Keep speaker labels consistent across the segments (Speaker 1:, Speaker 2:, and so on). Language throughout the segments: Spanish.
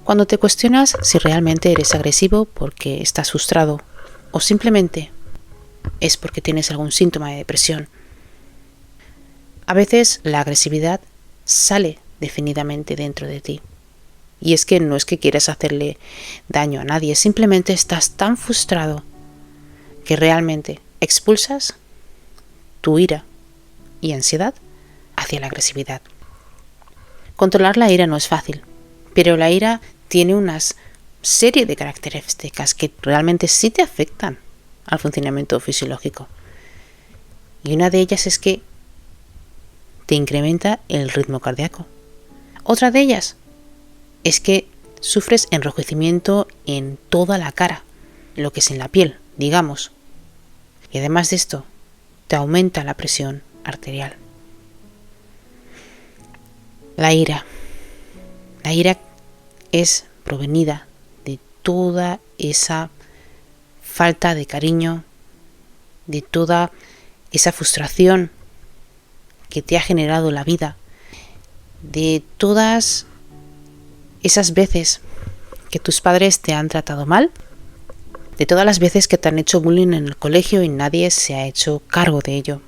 Speaker 1: Cuando te cuestionas si realmente eres agresivo porque estás frustrado o simplemente es porque tienes algún síntoma de depresión. A veces la agresividad sale definidamente dentro de ti. Y es que no es que quieras hacerle daño a nadie, simplemente estás tan frustrado que realmente expulsas tu ira y ansiedad hacia la agresividad. Controlar la ira no es fácil, pero la ira tiene una serie de características que realmente sí te afectan al funcionamiento fisiológico. Y una de ellas es que te incrementa el ritmo cardíaco. Otra de ellas es que sufres enrojecimiento en toda la cara, lo que es en la piel, digamos. Y además de esto, te aumenta la presión arterial. La ira es provenida de toda esa falta de cariño, de toda esa frustración que te ha generado la vida, de todas esas veces que tus padres te han tratado mal, de todas las veces que te han hecho bullying en el colegio y nadie se ha hecho cargo de ello,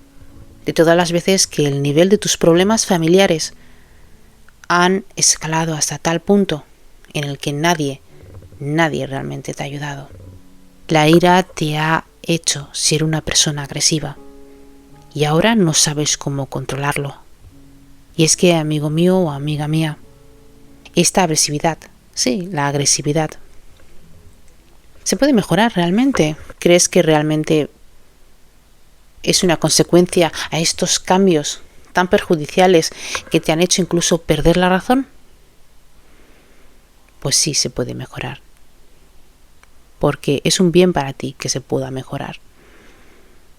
Speaker 1: de todas las veces que el nivel de tus problemas familiares han escalado hasta tal punto en el que nadie realmente te ha ayudado. La ira te ha hecho ser una persona agresiva y ahora no sabes cómo controlarlo. Y es que, amigo mío o amiga mía, esta agresividad, sí, la agresividad, ¿se puede mejorar realmente? ¿Crees que realmente es una consecuencia a estos cambios tan perjudiciales que te han hecho incluso perder la razón? Pues sí, se puede mejorar. Porque es un bien para ti que se pueda mejorar.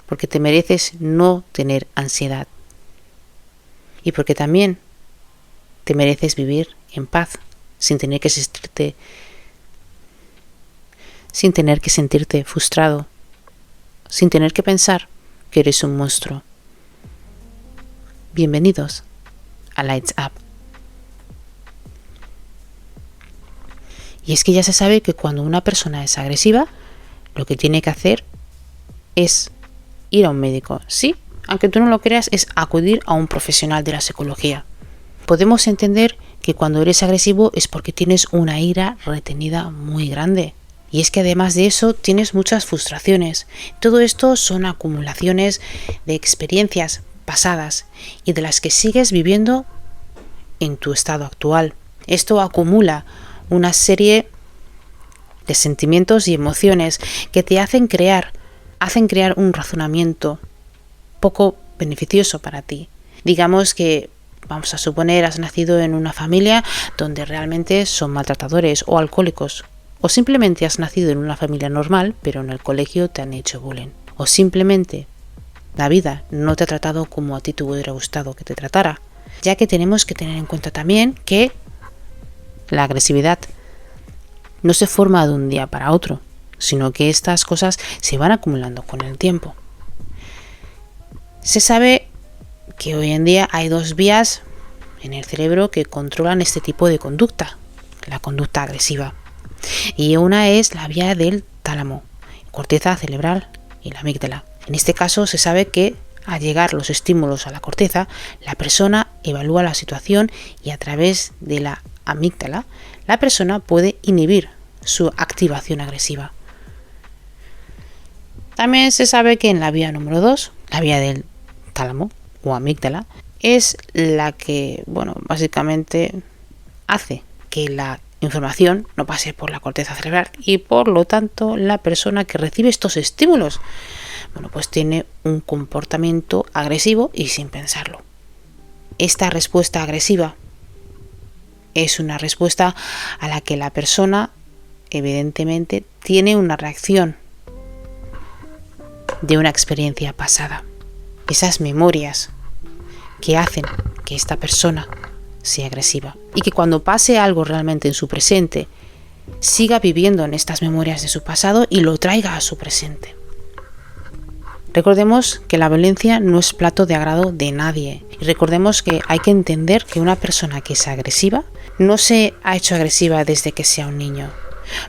Speaker 1: Porque te mereces no tener ansiedad. Y porque también te mereces vivir en paz, sin tener que sentirte frustrado, sin tener que pensar que eres un monstruo. Bienvenidos a Lights Up. Y es que ya se sabe que cuando una persona es agresiva, lo que tiene que hacer es ir a un médico. Sí, aunque tú no lo creas, es acudir a un profesional de la psicología. Podemos entender que cuando eres agresivo es porque tienes una ira retenida muy grande. Y es que además de eso tienes muchas frustraciones. Todo esto son acumulaciones de experiencias pasadas y de las que sigues viviendo en tu estado actual. Esto acumula una serie de sentimientos y emociones que te hacen crear un razonamiento poco beneficioso para ti. Digamos que, vamos a suponer, has nacido en una familia donde realmente son maltratadores o alcohólicos. O simplemente has nacido en una familia normal, pero en el colegio te han hecho bullying. O simplemente la vida no te ha tratado como a ti te hubiera gustado que te tratara. Ya que tenemos que tener en cuenta también que la agresividad no se forma de un día para otro, sino que estas cosas se van acumulando con el tiempo. Se sabe que hoy en día hay dos vías en el cerebro que controlan este tipo de conducta, la conducta agresiva. Y una es la vía del tálamo, corteza cerebral y la amígdala. En este caso se sabe que al llegar los estímulos a la corteza, la persona evalúa la situación y a través de la amígdala, la persona puede inhibir su activación agresiva. También se sabe que en la vía número 2, la vía del tálamo o amígdala, es la que, básicamente hace que la información no pase por la corteza cerebral y por lo tanto la persona que recibe estos estímulos, pues tiene un comportamiento agresivo y sin pensarlo. Esta respuesta agresiva es una respuesta a la que la persona evidentemente tiene una reacción de una experiencia pasada. Esas memorias que hacen que esta persona sea agresiva y que cuando pase algo realmente en su presente siga viviendo en estas memorias de su pasado y lo traiga a su presente. Recordemos que la violencia no es plato de agrado de nadie. Y recordemos que hay que entender que una persona que es agresiva no se ha hecho agresiva desde que sea un niño.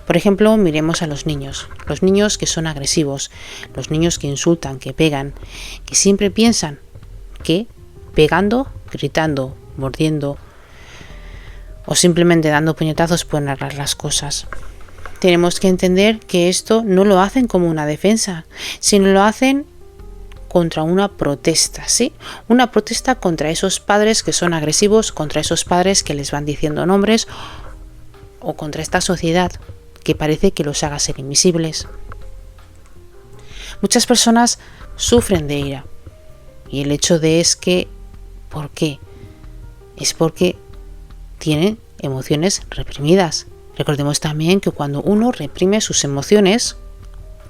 Speaker 1: Por ejemplo, miremos a los niños que son agresivos, los niños que insultan, que pegan, que siempre piensan que pegando, gritando, mordiendo o simplemente dando puñetazos pueden arreglar las cosas. Tenemos que entender que esto no lo hacen como una defensa, sino lo hacen contra una protesta, ¿sí? Una protesta contra esos padres que son agresivos, contra esos padres que les van diciendo nombres o contra esta sociedad que parece que los haga ser invisibles. Muchas personas sufren de ira y el hecho de es que, ¿por qué? Es porque tienen emociones reprimidas. Recordemos también que cuando uno reprime sus emociones,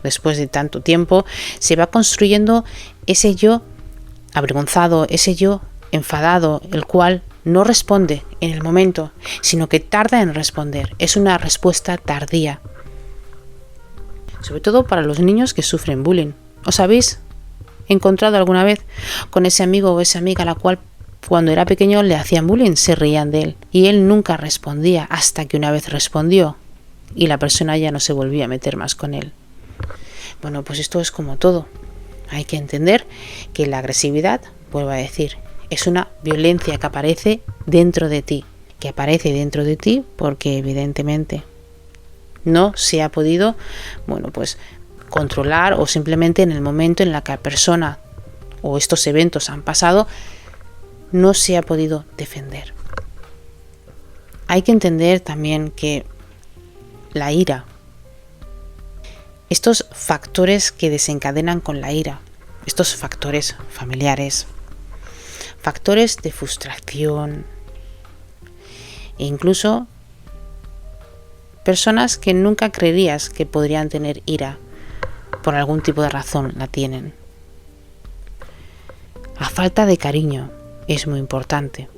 Speaker 1: después de tanto tiempo, se va construyendo ese yo avergonzado, ese yo enfadado, el cual no responde en el momento, sino que tarda en responder. Es una respuesta tardía. Sobre todo para los niños que sufren bullying. ¿Os habéis encontrado alguna vez con ese amigo o esa amiga a la cual cuando era pequeño le hacían bullying, se reían de él y él nunca respondía hasta que una vez respondió y la persona ya no se volvía a meter más con él? Bueno, pues esto es como todo. Hay que entender que la agresividad, vuelvo a decir, es una violencia que aparece dentro de ti. Que aparece dentro de ti porque evidentemente no se ha podido, pues controlar o simplemente en el momento en la que la persona o estos eventos han pasado, no se ha podido defender. Hay que entender también que la ira, estos factores que desencadenan con la ira, estos factores familiares, factores de frustración e incluso personas que nunca creerías que podrían tener ira, por algún tipo de razón la tienen. La falta de cariño es muy importante.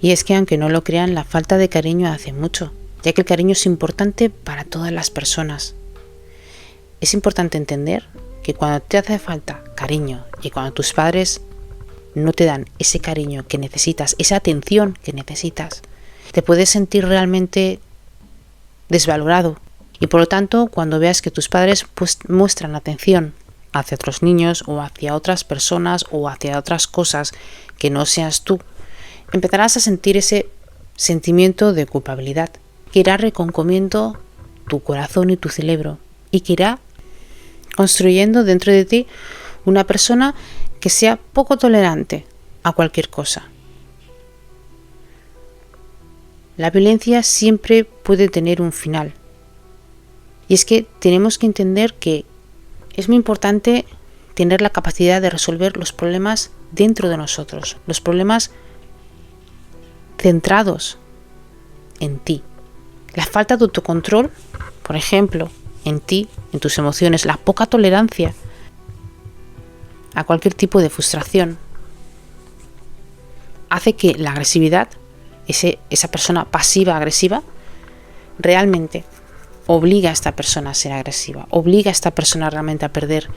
Speaker 1: Y es que aunque no lo crean, la falta de cariño hace mucho, ya que el cariño es importante para todas las personas. Es importante entender que cuando te hace falta cariño y cuando tus padres no te dan ese cariño que necesitas, esa atención que necesitas, te puedes sentir realmente desvalorado. Y por lo tanto, cuando veas que tus padres muestran atención hacia otros niños o hacia otras personas o hacia otras cosas que no seas tú, empezarás a sentir ese sentimiento de culpabilidad que irá reconcomiendo tu corazón y tu cerebro y que irá construyendo dentro de ti una persona que sea poco tolerante a cualquier cosa. La violencia siempre puede tener un final. Y es que tenemos que entender que es muy importante tener la capacidad de resolver los problemas dentro de nosotros, los problemas centrados en ti. La falta de autocontrol, por ejemplo, en ti, en tus emociones, la poca tolerancia a cualquier tipo de frustración, hace que la agresividad, esa persona pasiva agresiva, realmente obliga a esta persona a ser agresiva, obliga a esta persona realmente a perder,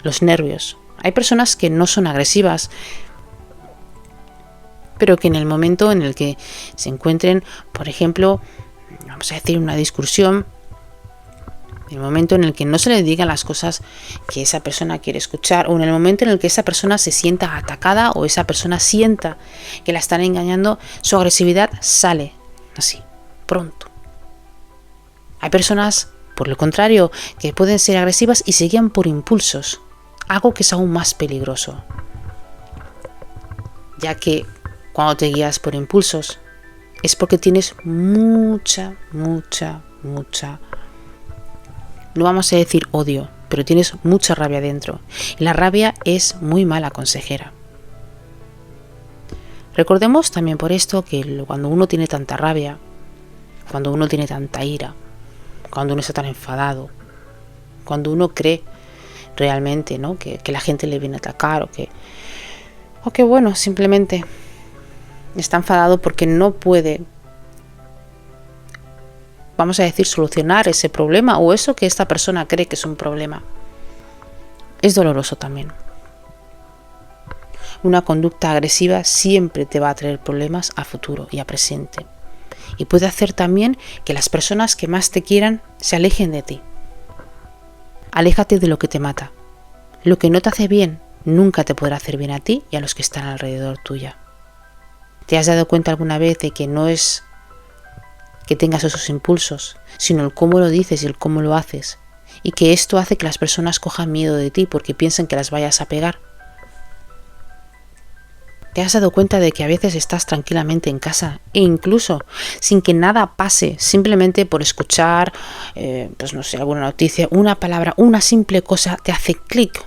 Speaker 1: los nervios. Hay personas que no son agresivas, pero que en el momento en el que se encuentren, por ejemplo, vamos a decir una discusión, en el momento en el que no se le digan las cosas que esa persona quiere escuchar, o en el momento en el que esa persona se sienta atacada o esa persona sienta que la están engañando, su agresividad sale así, pronto. Hay personas, por lo contrario, que pueden ser agresivas y se guían por impulsos, algo que es aún más peligroso, ya que cuando te guías por impulsos es porque tienes mucha, no vamos a decir odio, pero tienes mucha rabia dentro. Y la rabia es muy mala consejera. Recordemos también por esto que cuando uno tiene tanta rabia, cuando uno tiene tanta ira, cuando uno está tan enfadado, cuando uno cree realmente, ¿no?, que la gente le viene a atacar o que simplemente está enfadado porque no puede, vamos a decir, solucionar ese problema o eso que esta persona cree que es un problema. es doloroso también. Una conducta agresiva siempre te va a traer problemas a futuro y a presente. Y puede hacer también que las personas que más te quieran se alejen de ti. Aléjate de lo que te mata. Lo que no te hace bien nunca te podrá hacer bien a ti y a los que están alrededor tuya. ¿Te has dado cuenta alguna vez de que no es que tengas esos impulsos, sino el cómo lo dices y el cómo lo haces? Y que esto hace que las personas cojan miedo de ti porque piensan que las vayas a pegar. ¿Te has dado cuenta de que a veces estás tranquilamente en casa e incluso sin que nada pase, simplemente por escuchar, pues no sé, alguna noticia, una palabra, una simple cosa, te hace clic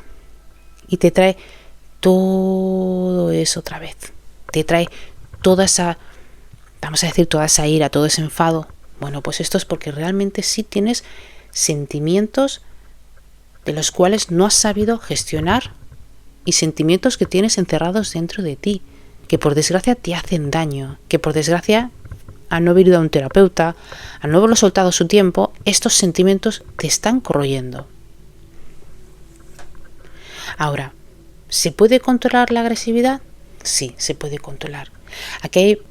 Speaker 1: y te trae todo eso otra vez? Te trae toda esa, vamos a decir, toda esa ira, todo ese enfado. Bueno, pues esto es porque realmente sí tienes sentimientos de los cuales no has sabido gestionar y sentimientos que tienes encerrados dentro de ti, que por desgracia te hacen daño, que por desgracia, al no haber ido a un terapeuta, al no haberlo soltado su tiempo, estos sentimientos te están corroyendo. Ahora, ¿se puede controlar la agresividad? Sí, se puede controlar. Aquí hay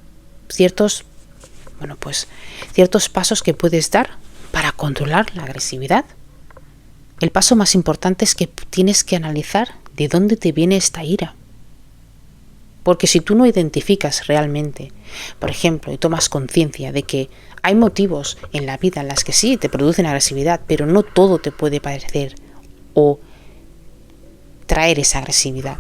Speaker 1: ciertos pasos que puedes dar para controlar la agresividad. El paso más importante es que tienes que analizar de dónde te viene esta ira. Porque si tú no identificas realmente, por ejemplo, y tomas conciencia de que hay motivos en la vida en las que sí te producen agresividad, pero no todo te puede parecer o traer esa agresividad.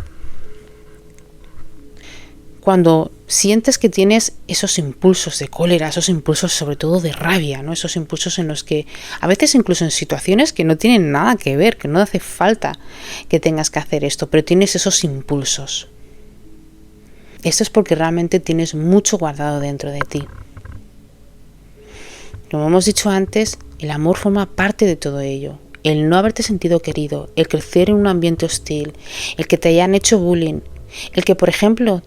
Speaker 1: Cuando sientes que tienes esos impulsos de cólera, esos impulsos sobre todo de rabia, ¿no? Esos impulsos en los que a veces incluso en situaciones que no tienen nada que ver, que no hace falta que tengas que hacer esto, pero tienes esos impulsos. Esto es porque realmente tienes mucho guardado dentro de ti. Como hemos dicho antes, el amor forma parte de todo ello. El no haberte sentido querido, el crecer en un ambiente hostil, el que te hayan hecho bullying, el que, por ejemplo,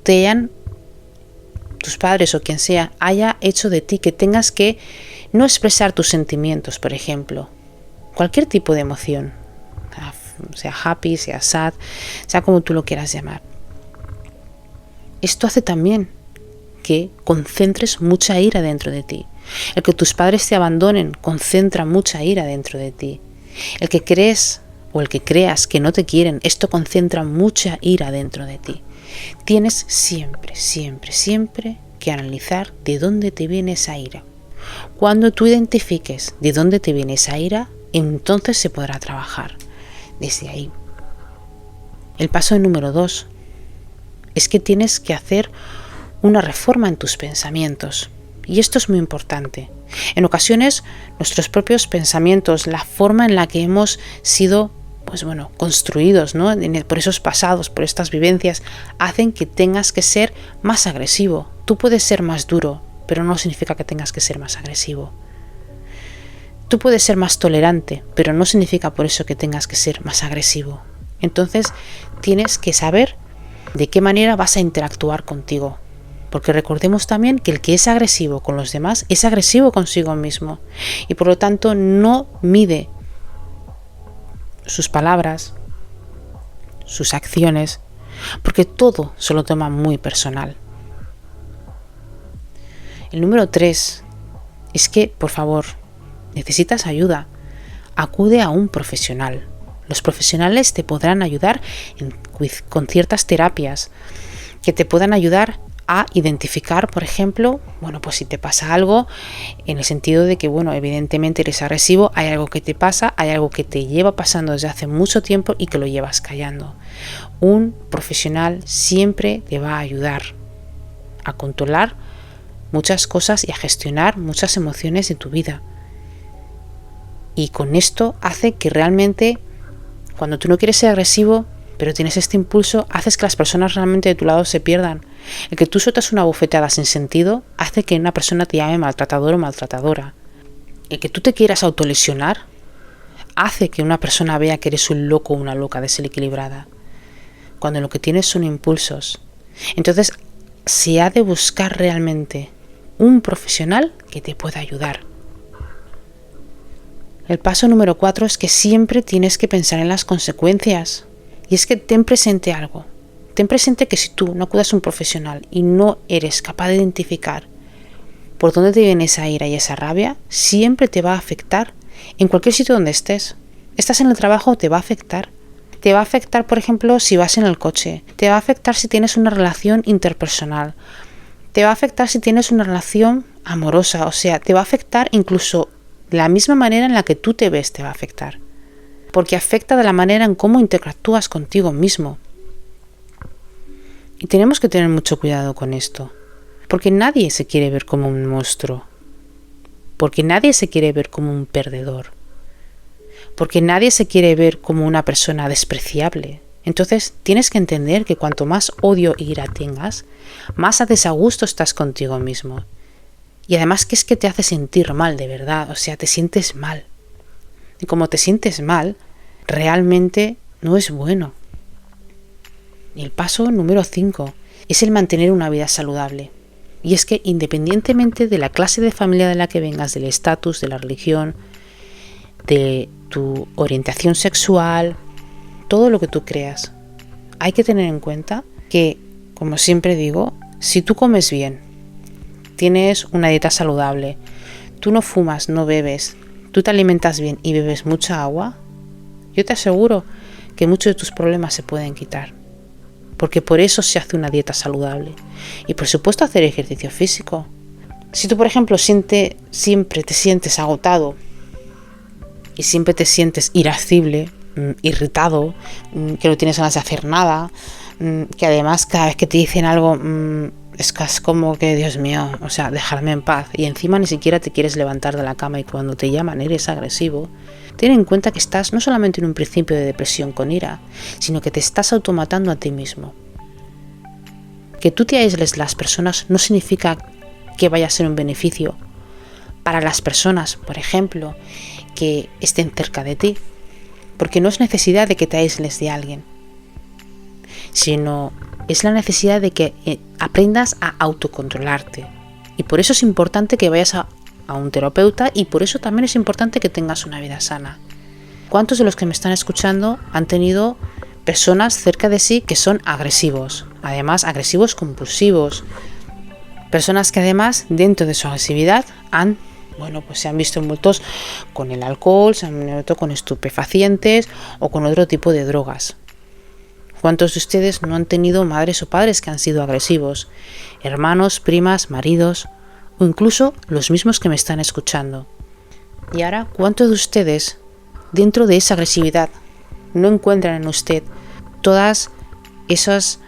Speaker 1: tus padres o quien sea, haya hecho de ti que tengas que no expresar tus sentimientos, por ejemplo. Cualquier tipo de emoción, sea happy, sea sad, sea como tú lo quieras llamar. Esto hace también que concentres mucha ira dentro de ti. El que tus padres te abandonen concentra mucha ira dentro de ti. El que crees o el que creas que no te quieren, esto concentra mucha ira dentro de ti. Tienes siempre, siempre, siempre que analizar de dónde te viene esa ira. Cuando tú identifiques de dónde te viene esa ira, entonces se podrá trabajar desde ahí. El paso número 2 es que tienes que hacer una reforma en tus pensamientos. Y esto es muy importante. En ocasiones, nuestros propios pensamientos, la forma en la que hemos sido construidos, ¿no? Por esos pasados, por estas vivencias, hacen que tengas que ser más agresivo. Tú puedes ser más duro, pero no significa que tengas que ser más agresivo. Tú puedes ser más tolerante, pero no significa por eso que tengas que ser más agresivo. Entonces, tienes que saber de qué manera vas a interactuar contigo. Porque recordemos también que el que es agresivo con los demás es agresivo consigo mismo. Y por lo tanto no mide sus palabras, sus acciones, porque todo se lo toma muy personal. El número 3 es que, por favor, necesitas ayuda. Acude a un profesional. Los profesionales te podrán ayudar con ciertas terapias que te puedan ayudar a identificar, por ejemplo, pues si te pasa algo, en el sentido de que, evidentemente eres agresivo, hay algo que te pasa, hay algo que te lleva pasando desde hace mucho tiempo y que lo llevas callando. Un profesional siempre te va a ayudar a controlar muchas cosas y a gestionar muchas emociones de tu vida. Y con esto hace que realmente, cuando tú no quieres ser agresivo, pero tienes este impulso, haces que las personas realmente de tu lado se pierdan. El que tú sueltas una bofetada sin sentido hace que una persona te llame maltratador o maltratadora. El que tú te quieras autolesionar hace que una persona vea que eres un loco o una loca desequilibrada, cuando lo que tienes son impulsos. Entonces se ha de buscar realmente un profesional que te pueda ayudar. El paso número 4 es que siempre tienes que pensar en las consecuencias. Y es que ten presente algo. Ten presente que si tú no acudas a un profesional y no eres capaz de identificar por dónde te viene esa ira y esa rabia, siempre te va a afectar en cualquier sitio donde estés. Estás en el trabajo, te va a afectar. Te va a afectar, por ejemplo, si vas en el coche. Te va a afectar si tienes una relación interpersonal. Te va a afectar si tienes una relación amorosa. O sea, te va a afectar incluso de la misma manera en la que tú te ves, te va a afectar. Porque afecta de la manera en cómo interactúas contigo mismo. Y tenemos que tener mucho cuidado con esto. Porque nadie se quiere ver como un monstruo. Porque nadie se quiere ver como un perdedor. Porque nadie se quiere ver como una persona despreciable. Entonces tienes que entender que cuanto más odio e ira tengas, más a desagusto estás contigo mismo. Y además que es que te hace sentir mal de verdad, o sea, te sientes mal. Y como te sientes mal, realmente no es bueno. Y el paso número 5 es el mantener una vida saludable. Y es que independientemente de la clase de familia de la que vengas, del estatus, de la religión, de tu orientación sexual, todo lo que tú creas, hay que tener en cuenta que, como siempre digo, si tú comes bien, tienes una dieta saludable, tú no fumas, no bebes, tú te alimentas bien y bebes mucha agua, yo te aseguro que muchos de tus problemas se pueden quitar. Porque por eso se hace una dieta saludable. Y por supuesto hacer ejercicio físico. Si tú, por ejemplo, siempre te sientes agotado y siempre te sientes irascible, irritado, que no tienes ganas de hacer nada, que además cada vez que te dicen algo es como que, Dios mío, o sea, dejarme en paz, y encima ni siquiera te quieres levantar de la cama y cuando te llaman eres agresivo, ten en cuenta que estás no solamente en un principio de depresión con ira, sino que te estás automatando a ti mismo. Que tú te aísles de las personas no significa que vaya a ser un beneficio para las personas, por ejemplo, que estén cerca de ti, porque no es necesidad de que te aísles de alguien, sino es la necesidad de que aprendas a autocontrolarte. Y por eso es importante que vayas a un terapeuta y por eso también es importante que tengas una vida sana. ¿Cuántos de los que me están escuchando han tenido personas cerca de sí que son agresivos? Además, agresivos compulsivos. Personas que además, dentro de su agresividad, se han visto envueltos con el alcohol, se han envuelto con estupefacientes o con otro tipo de drogas. ¿Cuántos de ustedes no han tenido madres o padres que han sido agresivos? Hermanos, primas, maridos o incluso los mismos que me están escuchando. Y ahora, ¿cuántos de ustedes, dentro de esa agresividad, no encuentran en usted todas esas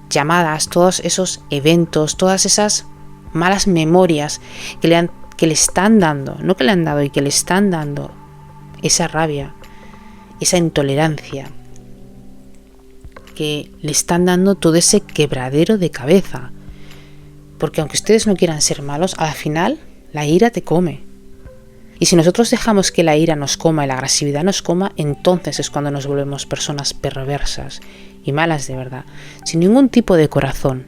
Speaker 1: llamadas, todos esos eventos, todas esas malas memorias que le están dando, no que le han dado y que le están dando esa rabia, esa intolerancia, que le están dando todo ese quebradero de cabeza? Porque aunque ustedes no quieran ser malos, al final la ira te come. Y si nosotros dejamos que la ira nos coma y la agresividad nos coma, entonces es cuando nos volvemos personas perversas y malas de verdad, sin ningún tipo de corazón.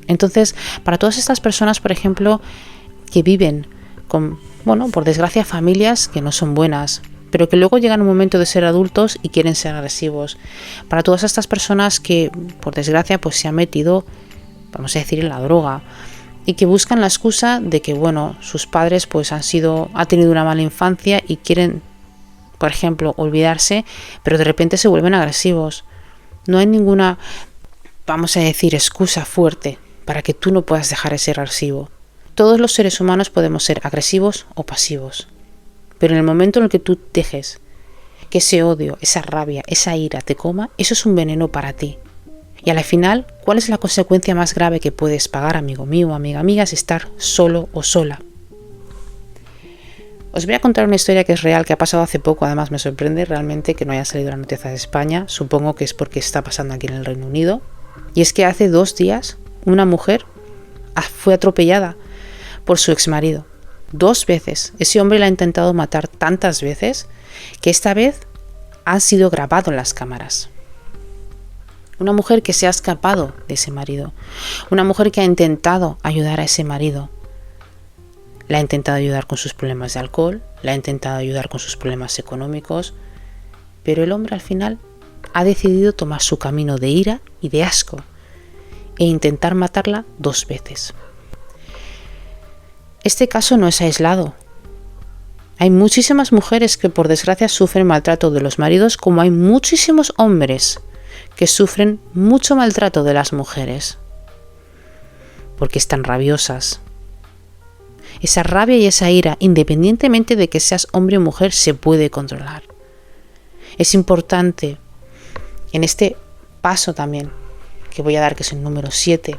Speaker 1: Entonces, para todas estas personas, por ejemplo, que viven con, por desgracia, familias que no son buenas, pero que luego llegan a un momento de ser adultos y quieren ser agresivos. Para todas estas personas que, por desgracia, pues se han metido, vamos a decir, en la droga, y que buscan la excusa de que, sus padres pues han tenido una mala infancia y quieren, por ejemplo, olvidarse, pero de repente se vuelven agresivos. No hay ninguna, vamos a decir, excusa fuerte para que tú no puedas dejar de ser agresivo. Todos los seres humanos podemos ser agresivos o pasivos, pero en el momento en el que tú dejes que ese odio, esa rabia, esa ira te coma, eso es un veneno para ti. Y al final, ¿cuál es la consecuencia más grave que puedes pagar, amigo mío o amiga mía? Es estar solo o sola. Os voy a contar una historia que es real, que ha pasado hace poco. Además, me sorprende realmente que no haya salido la noticia de España. Supongo que es porque está pasando aquí en el Reino Unido. Y es que hace 2 días una mujer fue atropellada por su exmarido. 2 veces. Ese hombre la ha intentado matar tantas veces que esta vez ha sido grabado en las cámaras. Una mujer que se ha escapado de ese marido. Una mujer que ha intentado ayudar a ese marido. la ha intentado ayudar con sus problemas de alcohol, la ha intentado ayudar con sus problemas económicos, pero el hombre al final ha decidido tomar su camino de ira y de asco e intentar matarla 2 veces. Este caso no es aislado. Hay muchísimas mujeres que por desgracia sufren maltrato de los maridos, como hay muchísimos hombres que sufren mucho maltrato de las mujeres, porque están rabiosas. Esa rabia y esa ira, independientemente de que seas hombre o mujer, se puede controlar. Es importante en este paso también que voy a dar, que es el número 7,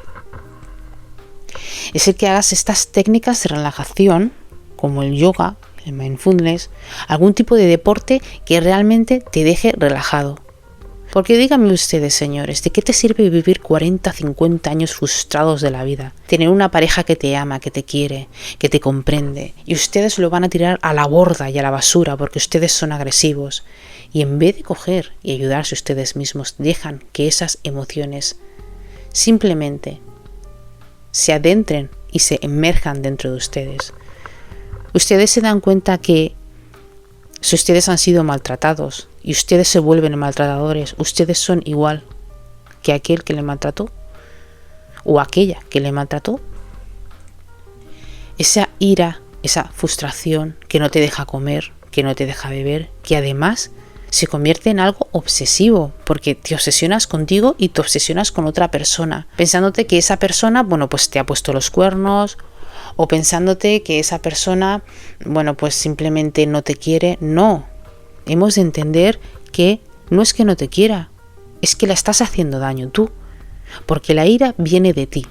Speaker 1: es el que hagas estas técnicas de relajación como el yoga, el mindfulness, algún tipo de deporte que realmente te deje relajado. Porque díganme ustedes, señores, ¿de qué te sirve vivir 40, 50 años frustrados de la vida? Tener una pareja que te ama, que te quiere, que te comprende, y ustedes lo van a tirar a la borda y a la basura porque ustedes son agresivos. Y en vez de coger y ayudarse ustedes mismos, dejan que esas emociones simplemente se adentren y se emerjan dentro de ustedes. Ustedes se dan cuenta que si ustedes han sido maltratados y ustedes se vuelven maltratadores, ustedes son igual que aquel que le maltrató o aquella que le maltrató. Esa ira, esa frustración que no te deja comer, que no te deja beber, que además se convierte en algo obsesivo, porque te obsesionas contigo y te obsesionas con otra persona, pensándote que esa persona, pues te ha puesto los cuernos, o pensándote que esa persona, pues simplemente no te quiere. No, hemos de entender que no es que no te quiera, es que la estás haciendo daño tú, porque la ira viene de ti.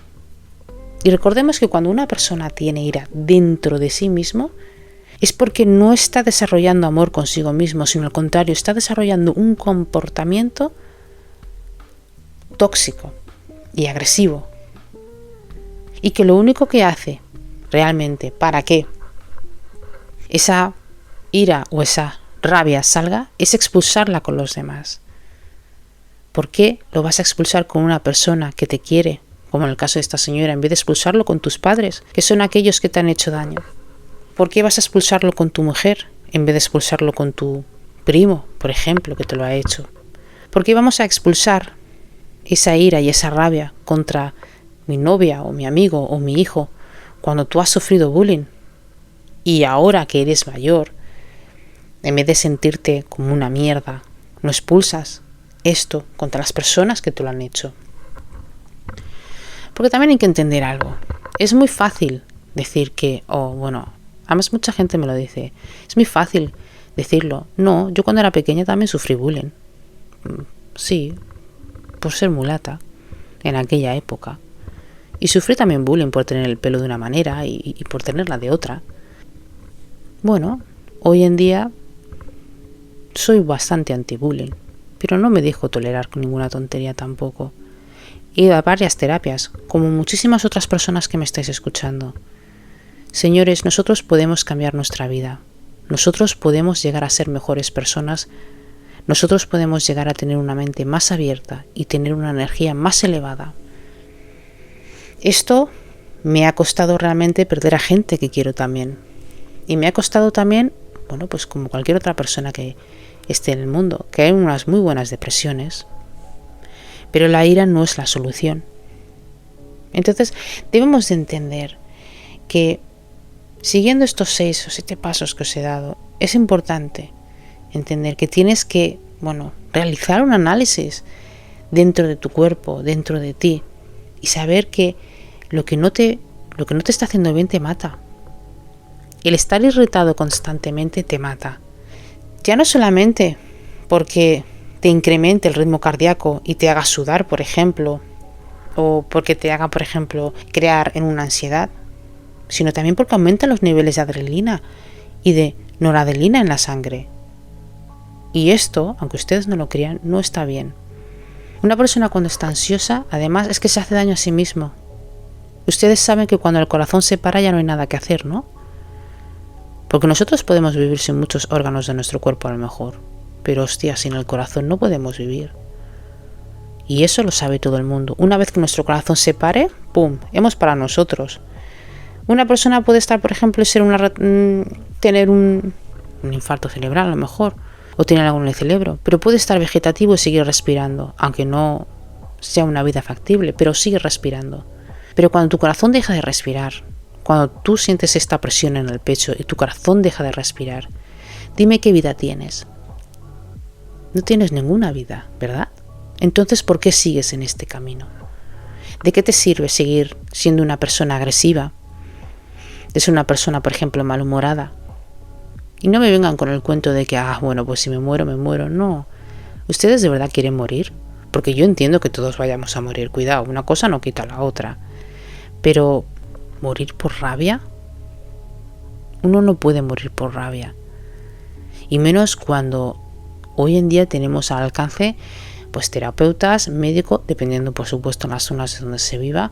Speaker 1: Y recordemos que cuando una persona tiene ira dentro de sí mismo, es porque no está desarrollando amor consigo mismo, sino al contrario, está desarrollando un comportamiento tóxico y agresivo. Y que lo único que hace realmente para que esa ira o esa rabia salga es expulsarla con los demás. ¿Por qué lo vas a expulsar con una persona que te quiere, como en el caso de esta señora, en vez de expulsarlo con tus padres, que son aquellos que te han hecho daño? ¿Por qué vas a expulsarlo con tu mujer en vez de expulsarlo con tu primo, por ejemplo, que te lo ha hecho? ¿Por qué vamos a expulsar esa ira y esa rabia contra mi novia o mi amigo o mi hijo cuando tú has sufrido bullying? Y ahora que eres mayor, en vez de sentirte como una mierda, no expulsas esto contra las personas que te lo han hecho. Porque también hay que entender algo. Es muy fácil decir que, además mucha gente me lo dice, es muy fácil decirlo. No, yo cuando era pequeña también sufrí bullying. Sí, por ser mulata en aquella época. Y sufrí también bullying por tener el pelo de una manera y por tenerla de otra. Bueno, hoy en día soy bastante anti-bullying, pero no me dejo tolerar con ninguna tontería tampoco. He ido a varias terapias, como muchísimas otras personas que me estáis escuchando. Señores, nosotros podemos cambiar nuestra vida. Nosotros podemos llegar a ser mejores personas. Nosotros podemos llegar a tener una mente más abierta y tener una energía más elevada. Esto me ha costado realmente perder a gente que quiero también. Y me ha costado también, pues como cualquier otra persona que esté en el mundo, que hay unas muy buenas depresiones. Pero la ira no es la solución. Entonces, debemos de entender que siguiendo estos 6 o 7 pasos que os he dado, es importante entender que tienes que, realizar un análisis dentro de tu cuerpo, dentro de ti, y saber que lo que no te está haciendo bien te mata. El estar irritado constantemente te mata. Ya no solamente porque te incremente el ritmo cardíaco y te haga sudar, por ejemplo, o porque te haga, por ejemplo, crear en una ansiedad, sino también porque aumentan los niveles de adrenalina y de noradrenalina en la sangre. Y esto, aunque ustedes no lo crean, no está bien. Una persona cuando está ansiosa, además, es que se hace daño a sí mismo. Ustedes saben que cuando el corazón se para ya no hay nada que hacer, ¿no? Porque nosotros podemos vivir sin muchos órganos de nuestro cuerpo a lo mejor, pero hostia, sin el corazón no podemos vivir. Y eso lo sabe todo el mundo. Una vez que nuestro corazón se pare, ¡pum!, hemos para nosotros. Una persona puede estar, por ejemplo, tener un infarto cerebral a lo mejor, o tener algo en el cerebro, pero puede estar vegetativo y seguir respirando, aunque no sea una vida factible, pero sigue respirando. Pero cuando tu corazón deja de respirar, cuando tú sientes esta presión en el pecho y tu corazón deja de respirar, dime qué vida tienes. No tienes ninguna vida, ¿verdad? Entonces, ¿por qué sigues en este camino? ¿De qué te sirve seguir siendo una persona agresiva? De ser una persona, por ejemplo, malhumorada. Y no me vengan con el cuento de que, bueno, pues si me muero, me muero. No. ¿Ustedes de verdad quieren morir? Porque yo entiendo que todos vayamos a morir. Cuidado, una cosa no quita la otra. Pero, ¿morir por rabia? Uno no puede morir por rabia. Y menos cuando hoy en día tenemos al alcance pues terapeutas, médicos, dependiendo por supuesto en las zonas donde se viva,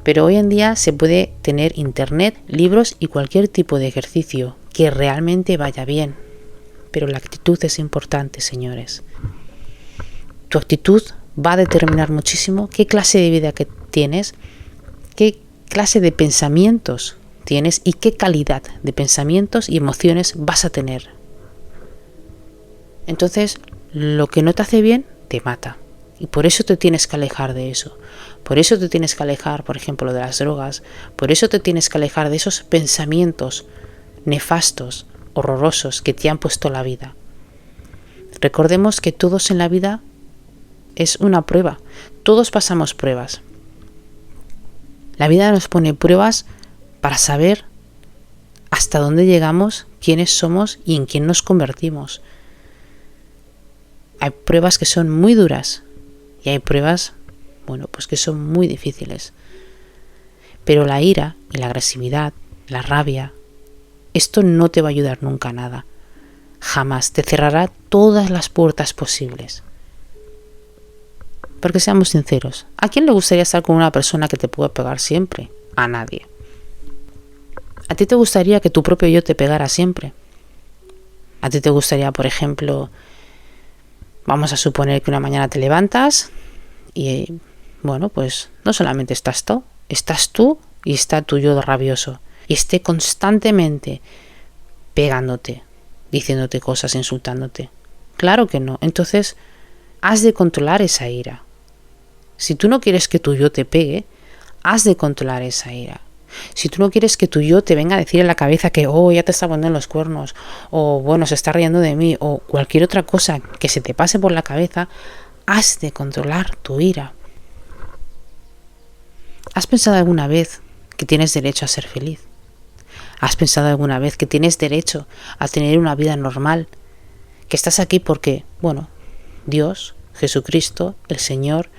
Speaker 1: pero hoy en día se puede tener internet, libros y cualquier tipo de ejercicio que realmente vaya bien. Pero la actitud es importante, señores. Tu actitud va a determinar muchísimo qué clase de vida que tienes, qué clase de pensamientos tienes y qué calidad de pensamientos y emociones vas a tener. Entonces, lo que no te hace bien, te mata. Y por eso te tienes que alejar de eso. Por eso te tienes que alejar, por ejemplo, de las drogas. Por eso te tienes que alejar de esos pensamientos nefastos, horrorosos que te han puesto la vida. Recordemos que todos en la vida es una prueba. Todos pasamos pruebas. La vida nos pone pruebas para saber hasta dónde llegamos, quiénes somos y en quién nos convertimos. Hay pruebas que son muy duras y hay pruebas, pues que son muy difíciles. Pero la ira y la agresividad, la rabia, esto no te va a ayudar nunca a nada. Jamás te cerrará todas las puertas posibles. Porque seamos sinceros, ¿a quién le gustaría estar con una persona que te pueda pegar siempre? A nadie. ¿A ti te gustaría que tu propio yo te pegara siempre? ¿A ti te gustaría, por ejemplo, vamos a suponer que una mañana te levantas y, pues no solamente estás tú y está tu yo rabioso y esté constantemente pegándote, diciéndote cosas, insultándote? Claro que no. Entonces, has de controlar esa ira. Si tú no quieres que tu yo te pegue, has de controlar esa ira. Si tú no quieres que tu yo te venga a decir en la cabeza que, ya te está poniendo los cuernos, o se está riendo de mí, o cualquier otra cosa que se te pase por la cabeza, has de controlar tu ira. ¿Has pensado alguna vez que tienes derecho a ser feliz? ¿Has pensado alguna vez que tienes derecho a tener una vida normal? Que estás aquí porque, Dios, Jesucristo, el Señor,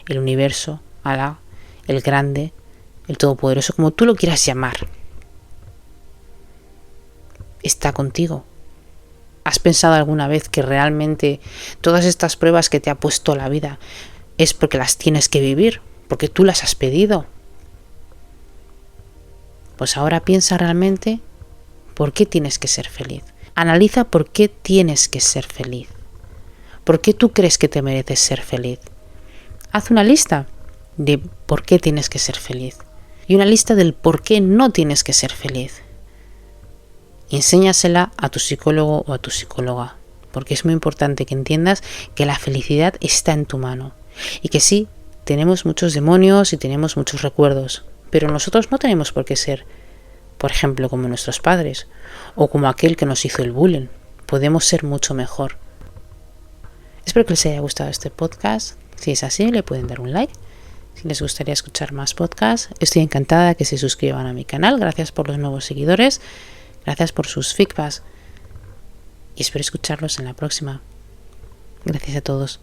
Speaker 1: el universo, Alá, el grande, el todopoderoso, como tú lo quieras llamar, está contigo. ¿Has pensado alguna vez que realmente todas estas pruebas que te ha puesto la vida es porque las tienes que vivir, porque tú las has pedido? Pues ahora piensa realmente por qué tienes que ser feliz. Analiza por qué tienes que ser feliz. ¿Por qué tú crees que te mereces ser feliz? Haz una lista de por qué tienes que ser feliz y una lista del por qué no tienes que ser feliz. Y enséñasela a tu psicólogo o a tu psicóloga, porque es muy importante que entiendas que la felicidad está en tu mano y que sí, tenemos muchos demonios y tenemos muchos recuerdos, pero nosotros no tenemos por qué ser, por ejemplo, como nuestros padres o como aquel que nos hizo el bullying. Podemos ser mucho mejor. Espero que les haya gustado este podcast. Si es así, le pueden dar un like. Si les gustaría escuchar más podcasts, estoy encantada de que se suscriban a mi canal. Gracias por los nuevos seguidores. Gracias por sus feedbacks. Y espero escucharlos en la próxima. Gracias a todos.